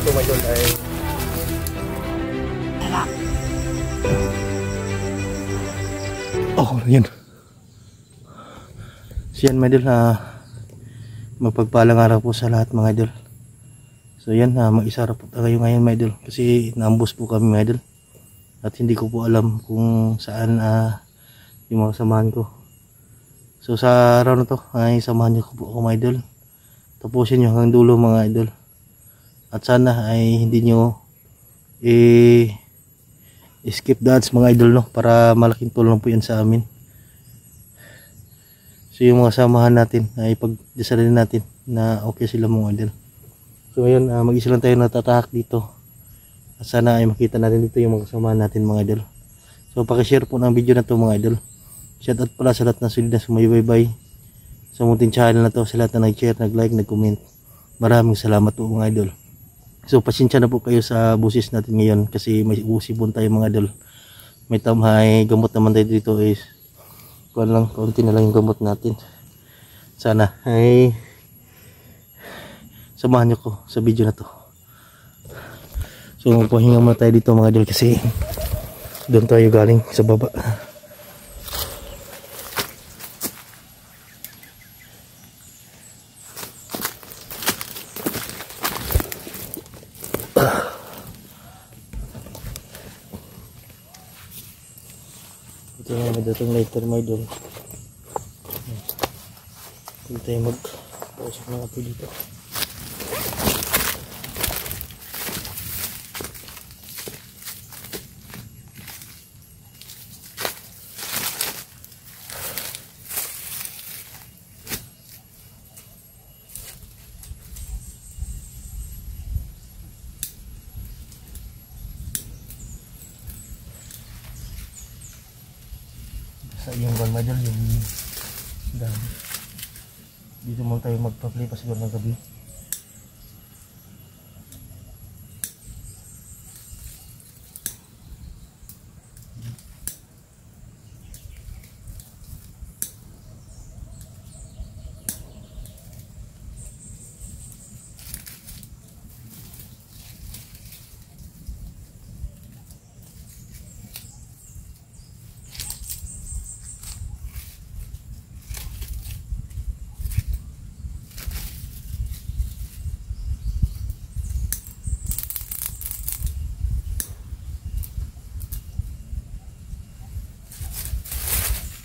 dito mga idol ay yan. So yan mga idol, mapagpalang araw po sa lahat mga idol. So yan, mag-isara po tayo ngayon mga idol kasi naambos po kami mga idol. At hindi ko po alam kung saan yung mga samahan ko. So sa araw na to ay samahan niyo po ako mga idol. Tapusin nyo hanggang dulo mga idol. At sana ay hindi nyo skip the ads mga idol, no? Para malaking tulong po yan sa amin. So yung mga samahan natin ay pagdasalin natin na okay sila mga idol. So ngayon mag-isa lang tayo natatahak dito. At sana ay makita natin dito yung mga samahan natin mga idol. So pakishare po ng video na to mga idol. Shout out pala sa lahat na solid na sumaybaybay sa munting channel na to, sa lahat na nag-share, nag-like, nag-comment. Maraming salamat po mga idol. So pasensya na po kayo sa busis natin ngayon kasi may usibon tayo mga idol. May gamot naman tayo dito is kuwan lang, konti na lang yung gamot natin. Sana ay samahan nyo ko sa video na to. So magpahinga muna tayo dito mga idol kasi doon tayo galing sa baba. Ito na may datong lighter mga idol. Hindi tayo magpausok ng apoy dito. Sa yung van mga idol, yung dami. Dito muna tayo magpa-play pa siguro ng gabi.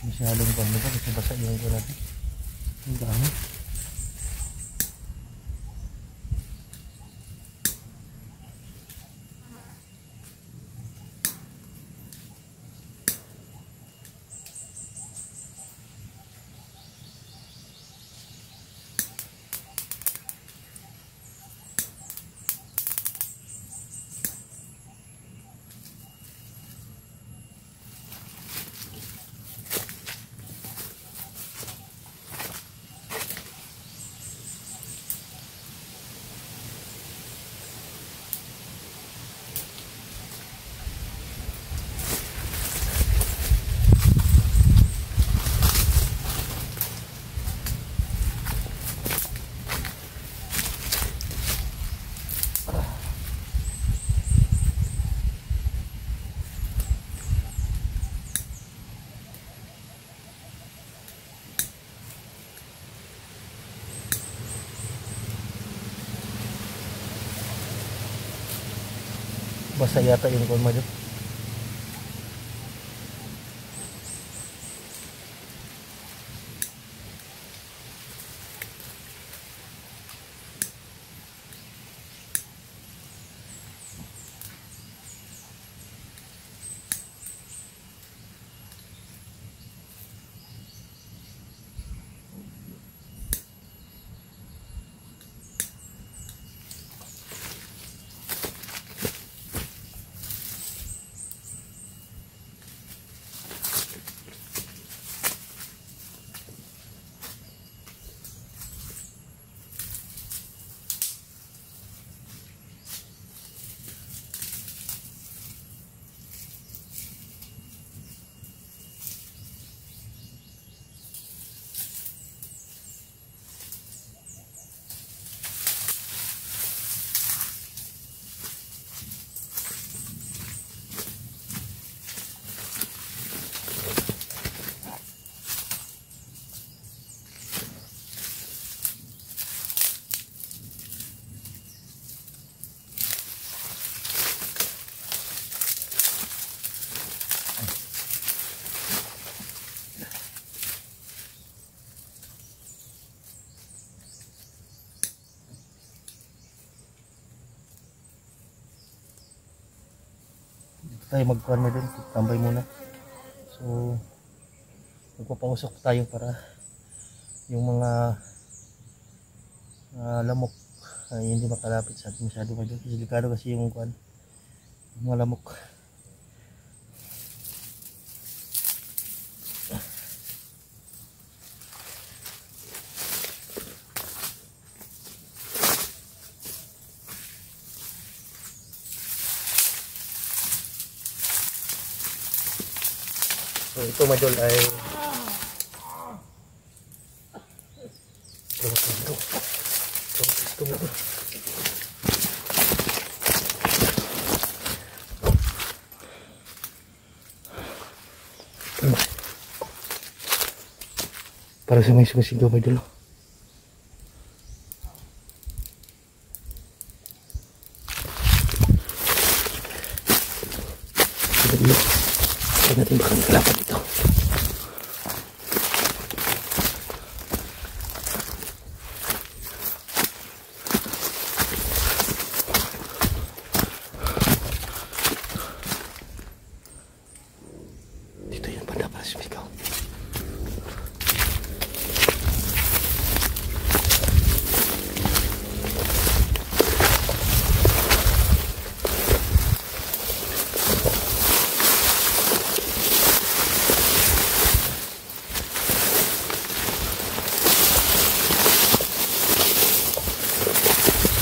Masyadong ganda pa kasi basa yung ito natin. Ang dami. Basa yata yung kuwan mga idol. tayo magkuhan mo dun, tambay muna. So magpapausok tayo para yung mga lamok ay hindi makalapit sa atin masyado mga idol. Delikado kasi yung kuhan, yung mga lamok. So ito mga idol ay para sa may sumisigaw mga idol. Kaya natin baka nakalapat ito. Dito yung banda para sumigaw.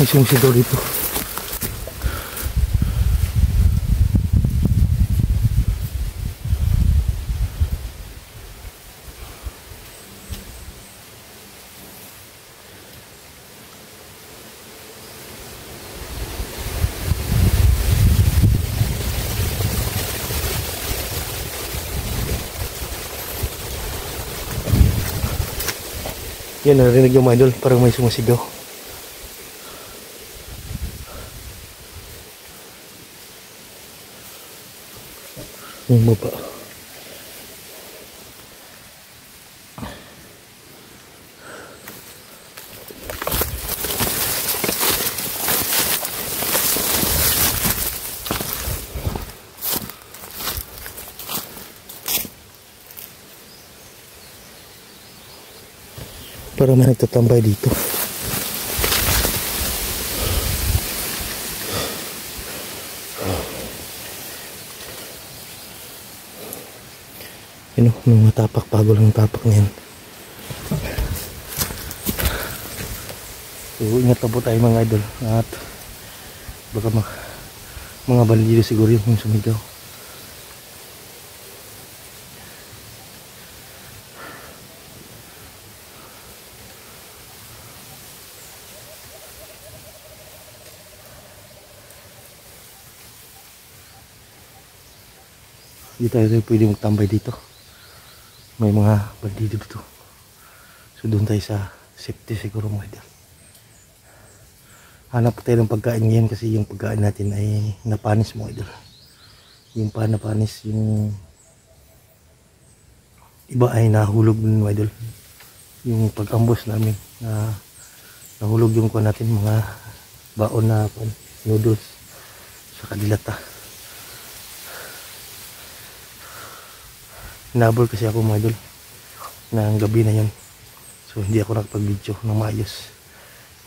May sumisigaw dito. Yan, narinig yung mga idol, parang may sumisigaw. Yung baba. Parang may nagtatambay dito. Yun o, mga tapak, bago lang tapak na yan. So ingat na po tayo mga idol. At baka mga bandido siguro yung sumigaw. Hindi tayo pwede magtambay dito. May mga bandido dito. So doon tayo sa safety siguro mga idol. Hanap tayo ng pagkain ngayon kasi yung pagkain natin ay napanis mga idol. Yung napanis, yung iba ay nahulog din mga idol. Yung pag-ambos namin na nahulog yung kuha natin mga baon na noodles sa kadilata. Nabol kasi ako mga idol ng gabi na yun. So hindi ako nakapag-video ng maayos.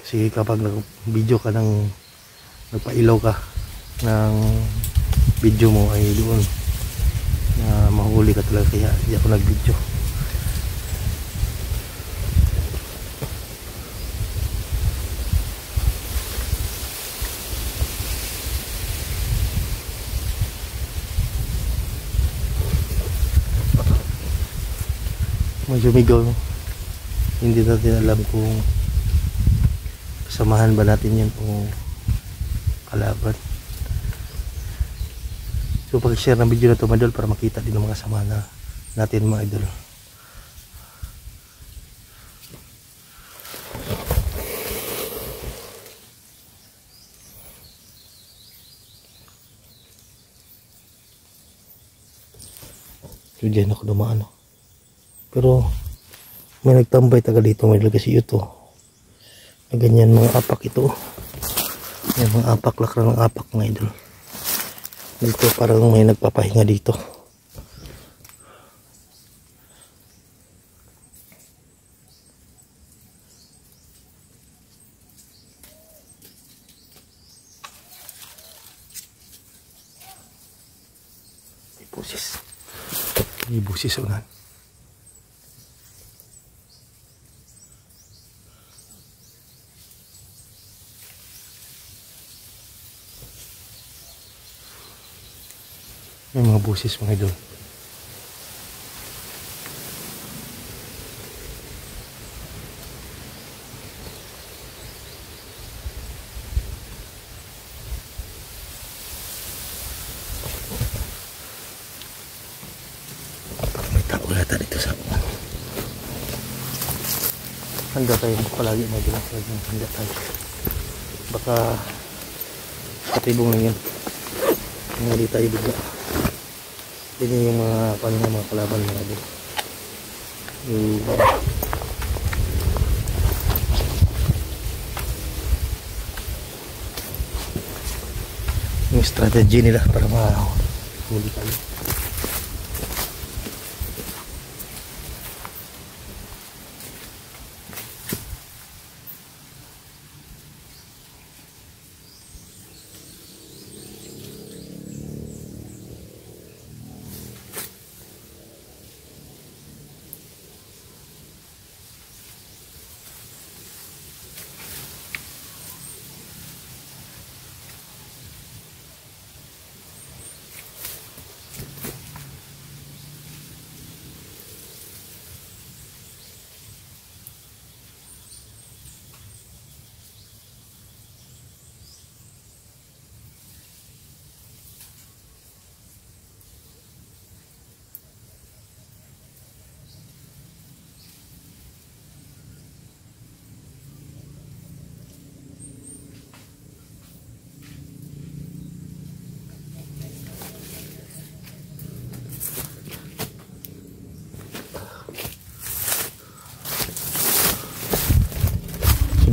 Kasi kapag nag-video ka ng nagpailaw ka ng video mo ay doon na mahuli ka talaga, kaya hindi ako nag-video. Medyo migaw, hindi natin alam kung kasamahan ba natin yan o kalaban. So pag-share ng video na ito mga idol para makita din ng mga kasamahan natin mga idol. So dyan ako dumaan. Pero may nagtambay taga dito mga idol kasi ito na ganyan mga apak ito. Yan mga apak, lakra ng apak mga idol. Dito parang may nagpapahinga dito. May busis. May busis unan. May mga busis mga idol. Parang may tao yata dito sa ako. Handa tayo palagi mga idol. Handa tayo. Baka katibong lang yan. Hindi tayo bigla. Ini yung mga mga kalaban mga idol. Yung strategy nila para mahuli tayo.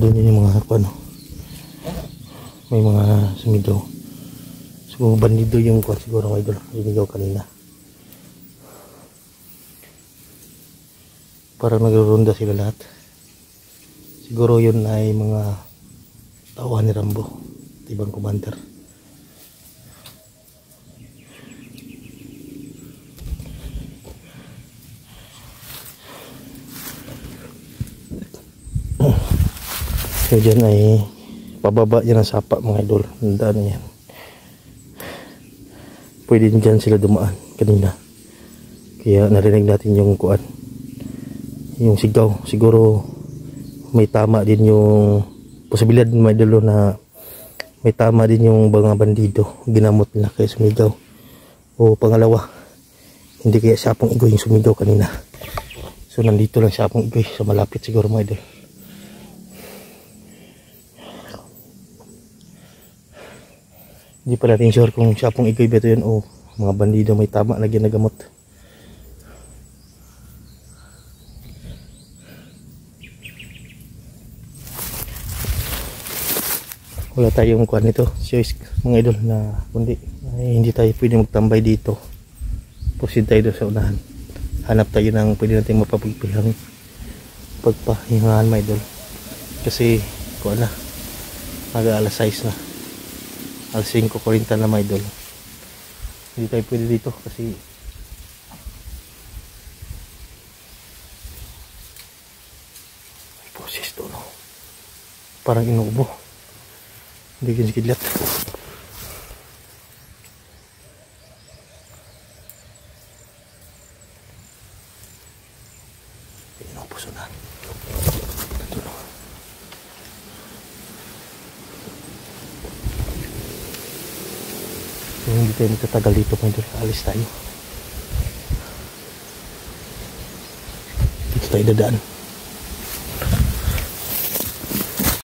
Doon yun yung mga ano, may mga sumigaw. Siguro bandido yung kwan siguro mga idol. Sumigaw kanina. Parang nagronda sila lahat. Siguro yun ay mga tauhan ni Rambo, ibang commander. So dyan ay pababa yan ang sapa mga idol. Nandaan na yan. Pwede din dyan sila dumaan kanina. Kaya narinig natin yung kuan, yung sigaw. Siguro may tama din yung posibilidad mga idol na may tama din yung mga bandido. Ginamot nila kaya sumigaw. O pangalawa, hindi kaya Siapong Igoy yung sumigaw kanina. So nandito lang Siapong Igoy sa malapit siguro mga idol. Hindi pa natin sure kung Siapong Igoy ba ito yun o mga bandido may tama na ginagamot. Wala tayong kuan nito choice mga idol na kundi ay hindi tayo pwede magtambay dito. Proceed tayo doon sa unahan. Hanap tayo ng pwede natin mapapagpihang pagpahingahan mga idol. Kasi kuan na, mag-alas 6 na. Alas 5:40 na mga idol. Hindi tayo pwede dito kasi may poses to, no? Parang inuubo. Hindi kinsikidlat. Inuubo sunan. Ito, no? So, hindi tayo magtatagal dito mga idol. Alis tayo. Dito tayo dadaan.